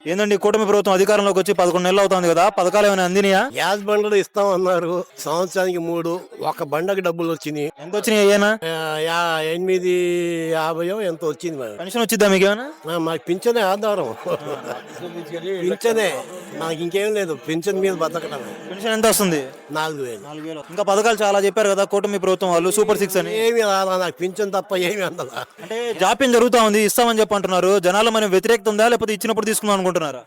ఏందండి కూటమి ప్రభుత్వం అధికారంలోకి వచ్చి 11 నెలలు అవుతుంది కదా, పథకాలు ఏమైనా అందినాయా? గ్యాస్ బండ్లు ఇస్తామన్నారు సంవత్సరానికి 3. ఒక బండకి డబ్బులు వచ్చినాయి. ఎంత వచ్చినాయి అయ్యానా? 850 ఎంత వచ్చింది మరి. పెన్షన్ వచ్చిద్దా మీకు ఏమైనా? మాకు పింఛనే ఆధారం. పింఛనే మాకు ఇంకేం లేదు, పింఛన్ మీద బతకడమే. పెన్షన్ ఎంత వస్తుంది? 4000. 4000. ఇంకా పథకాలు చాలా చెప్పారు కదా కూటమి ప్రభుత్వం వాళ్ళు, సూపర్ 6 అని. ఏమి రాదా నాకు పింఛన్ తప్ప ఏమి అందదా. అంటే జాప్యం జరుగుతా ఉంది, ఇస్తామని చెప్పి అంటున్నారు. జనాలు మన వ్యతిరేకత ఉందా, లేకపోతే ఇచ్చినప్పుడు తీసుకుందాం అనుకుంటున్నారా?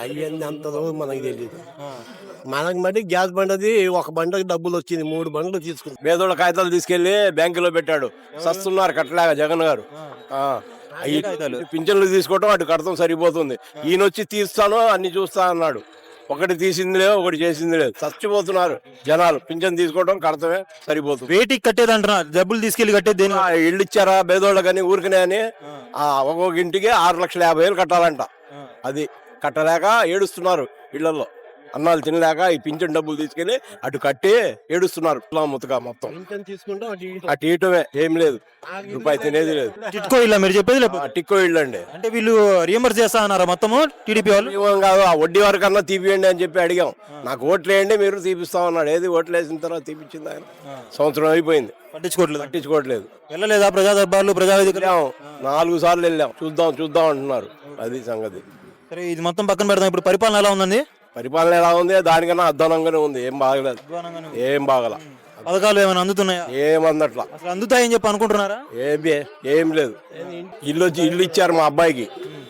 అవన్నీ అంత రోజు మనకి తెలియదు. మనకి మరి గ్యాస్ బండది ఒక బండకి డబ్బులు వచ్చింది, 3 బండ్లు తీసుకుంది. పేదోళ్ళ కాగితాలు తీసుకెళ్లి బ్యాంకులో పెట్టాడు. సస్తున్నారు కట్టలేక జగన్ గారు. పింఛన్లు తీసుకోవటం అటు కడతాం సరిపోతుంది. ఈయన వచ్చి తీస్తాను అన్ని చూస్తా అన్నాడు. ఒకటి తీసింది లేదు, ఒకటి చేసింది లేదు. చచ్చిపోతున్నారు జనాలు. పింఛన్ తీసుకోవడం కడతమే సరిపోతుంది. వేటికి కట్టేది అంటున్నారు, డబ్బులు తీసుకెళ్లి కట్టేది దేని? ఇళ్ళు ఇచ్చారా పేదోళ్ళకని ఊరికనే అని ఒక్కొక్క ఇంటికి 6,50,000 కట్టాలంట. అది కట్టలేక ఏడుస్తున్నారు ఇళ్లలో. అన్నాలు తినలేక ఈ పింఛన్ డబ్బులు తీసుకెళ్లి అటు కట్టి ఏడుస్తున్నారు. ముతక మొత్తం పింఛన్ తీసుకుంటాం అటు ఇయటమే, ఏం లేదు, రూపాయి తినేది లేదు. టిట్కో ఇల్లా మీరు చెప్పేది? లేకపోతే టిక్కో ఇళ్ళు అండి. అంటే వీళ్ళు రియంబర్స్ చేస్తా అన్నారా మొత్తము టీడీపీ వాళ్ళు? ఏమో కాదు, ఆ వడ్డీ వరకన్నా తీపియండి అని చెప్పి అడిగాం. నాకు ఓట్లు వేయండి మీరు తీపిస్తామన్నాడు. ఏది ఓట్లు వేసిన తర్వాత తీపిచ్చింది ఆయన. సంవత్సరం అయిపోయింది, పట్టించుకోవట్లేదు. వెళ్ళలేదా ప్రజా దర్బార్లు, ప్రజావేదిక? 4 సార్లు వెళ్ళాం, చూద్దాం అంటున్నారు. అది సంగతి. సరే, ఇది మొత్తం పక్కన పెడదాం. ఇప్పుడు పరిపాలన ఎలా ఉందండి? పరిపాలన ఎలా ఉంది? దానికన్నా అధ్వానంగానే ఉంది. ఏం బాగలేదు, ఏం బాగల. పథకాలు ఏమైనా అందుతున్నాయా? ఏమందట్లా. అసలు అందుతాయని చెప్పి అనుకుంటున్నారా? ఏం లేదు. ఇల్లు ఇచ్చారు మా అబ్బాయికి.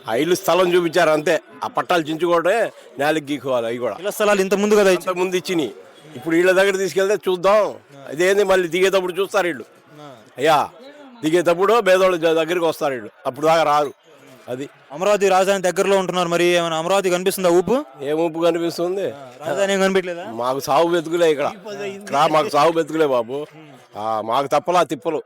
ఆ ఇల్లు స్థలం చూపించారు అంతే. ఆ పట్టాలు చించుకోవడే నేలకి గీకోవాలి. అవి కూడా ఇళ్ల స్థలాలు ఇంత ముందు కదా ఇంత ముందు ఇచ్చినాయి. ఇప్పుడు వీళ్ళ దగ్గర తీసుకెళ్తే చూద్దాం. అదేంది మళ్ళీ దిగేటప్పుడు చూస్తారు వీళ్ళు. అయ్యా దిగేటప్పుడు పేదోళ్ళ దగ్గరికి వస్తారు వీళ్ళు, అప్పుడు దాకా రారు. అది అమరావతి రాజధాని దగ్గరలో ఉంటున్నారు, మరి ఏమైనా అమరావతి కనిపిస్తుందా ఊపు? ఏం ఊపు కనిపిస్తుంది? రాజధాని ఏం కనిపించలేదా? మాకు సాగు బతుకులే ఇక్కడ. మాకు సాగు బతుకులే బాబు. మాకు తప్పలా తిప్పలు.